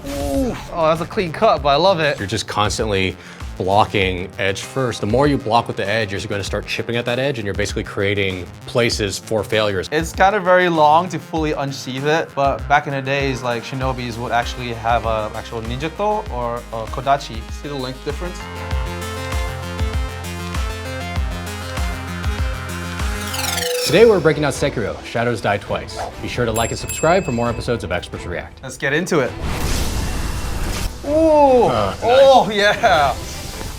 Ooh. Oh, that's a clean cut, but I love it. You're just constantly blocking edge first. The more you block with the edge, you're going to start chipping at that edge, and you're basically creating places for failures. It's kind of very long to fully unsheath it, but back in the days, like shinobis would actually have an actual ninjato or a kodachi. See the length difference? Today we're breaking out Sekiro, Shadows Die Twice. Be sure to like and subscribe for more episodes of Experts React. Let's get into it. Ooh, nice. Oh yeah.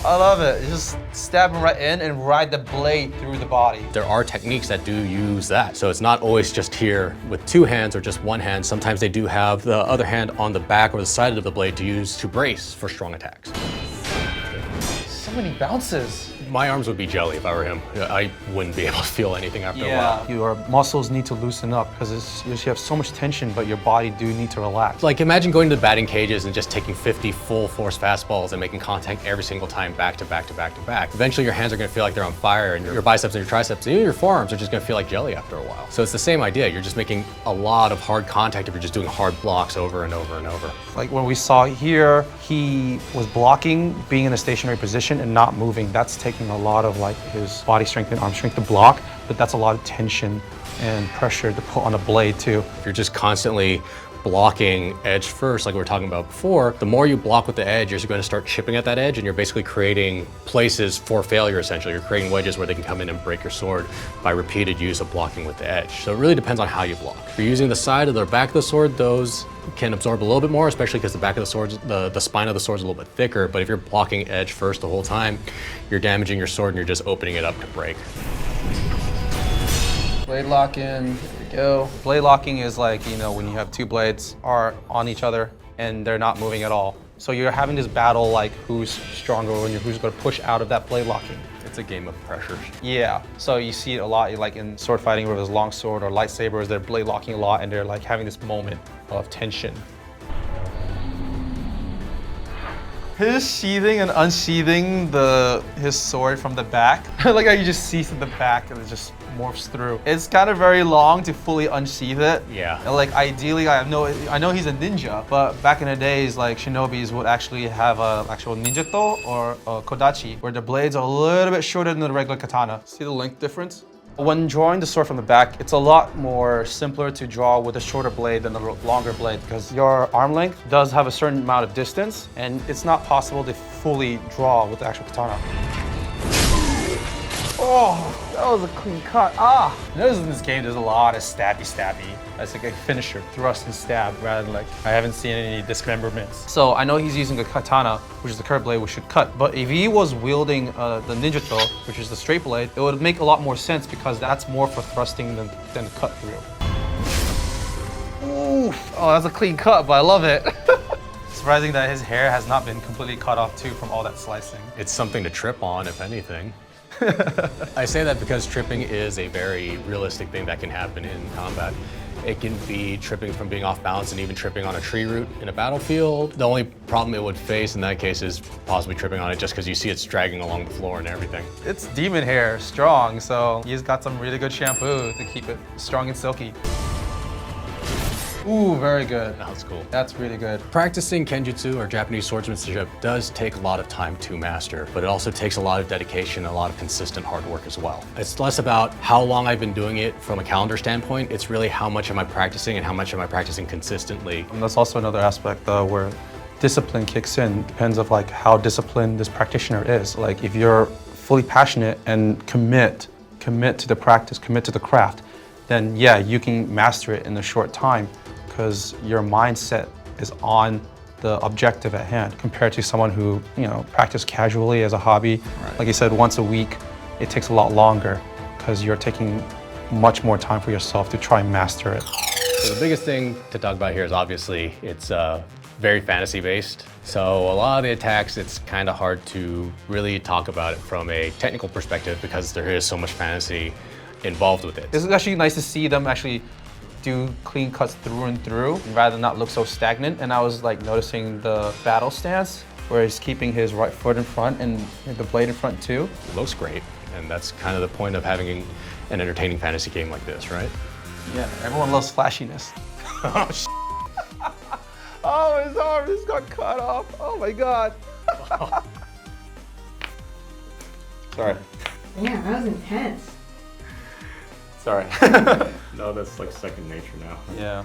I love it. You just stab him right in and ride the blade through the body. There are techniques that do use that. So it's not always just here with two hands or just one hand. Sometimes they do have the other hand on the back or the side of the blade to use to brace for strong attacks. So many bounces. My arms would be jelly if I were him. I wouldn't be able to feel anything after a while. Your muscles need to loosen up because you have so much tension, but your body do need to relax. Like imagine going to the batting cages and just taking 50 full force fastballs and making contact every single time back to back to back to back. Eventually your hands are gonna feel like they're on fire, and your biceps and your triceps and even your forearms are just gonna feel like jelly after a while. So it's the same idea. You're just making a lot of hard contact if you're just doing hard blocks over and over and over. Like when we saw here, he was blocking, being in a stationary position and not moving. That's taking a lot of like his body strength and arm strength to block, but that's a lot of tension and pressure to put on a blade too. If you're just constantly blocking edge first, like we were talking about before, the more you block with the edge, you're going to start chipping at that edge, and you're basically creating places for failure, essentially. You're creating wedges where they can come in and break your sword by repeated use of blocking with the edge. So it really depends on how you block. If you're using the side or the back of the sword, those can absorb a little bit more, especially because the back of the sword, the spine of the sword is a little bit thicker. But if you're blocking edge first the whole time, you're damaging your sword and you're just opening it up to break. Blade lock in, here we go. Blade locking is like, you know, when you have two blades are on each other and they're not moving at all. So you're having this battle like who's stronger and who's gonna push out of that blade locking. It's a game of pressure. Yeah, so you see it a lot like in sword fighting where there's long sword or lightsabers, they're blade locking a lot and they're like having this moment of tension. His sheathing and unsheathing his sword from the back. Like how you just see from the back and it just morphs through. It's kind of very long to fully unsheath it. Yeah. And like ideally, I know he's a ninja, but back in the days, like shinobis would actually have an actual ninjato or a kodachi, where the blades are a little bit shorter than the regular katana. See the length difference? When drawing the sword from the back, it's a lot more simpler to draw with a shorter blade than the longer blade because your arm length does have a certain amount of distance and it's not possible to fully draw with the actual katana. Oh, that was a clean cut. Ah! Notice in this game there's a lot of stabby. That's like a finisher, thrust and stab, rather than like, I haven't seen any dismemberments. So I know he's using a katana, which is the curved blade, which should cut. But if he was wielding the ninjato, which is the straight blade, it would make a lot more sense because that's more for thrusting than cut through. Ooh, oh, that's a clean cut, but I love it. Surprising that his hair has not been completely cut off too from all that slicing. It's something to trip on, if anything. I say that because tripping is a very realistic thing that can happen in combat. It can be tripping from being off balance and even tripping on a tree root in a battlefield. The only problem it would face in that case is possibly tripping on it just because you see it's dragging along the floor and everything. It's demon hair, strong, so he's got some really good shampoo to keep it strong and silky. Ooh, very good. That's cool. That's really good. Practicing Kenjutsu or Japanese swordsmanship does take a lot of time to master, but it also takes a lot of dedication, a lot of consistent hard work as well. It's less about how long I've been doing it from a calendar standpoint. It's really how much am I practicing and how much am I practicing consistently. And that's also another aspect where discipline kicks in. Depends of like how disciplined this practitioner is. Like if you're fully passionate and commit to the practice, commit to the craft, then yeah, you can master it in a short time because your mindset is on the objective at hand compared to someone who, you know, practice casually as a hobby. Right. Like you said, once a week, it takes a lot longer because you're taking much more time for yourself to try and master it. So the biggest thing to talk about here is obviously it's very fantasy based. So a lot of the attacks, it's kind of hard to really talk about it from a technical perspective because there is so much fantasy involved with it. It's actually nice to see them actually do clean cuts through and through rather than not look so stagnant. And I was like noticing the battle stance where he's keeping his right foot in front and the blade in front too. It looks great. And that's kind of the point of having an entertaining fantasy game like this, right? Yeah, everyone loves flashiness. Oh, his arm just got cut off. Oh my god. Sorry. Damn, that was intense. Sorry. No, that's like second nature now. Yeah.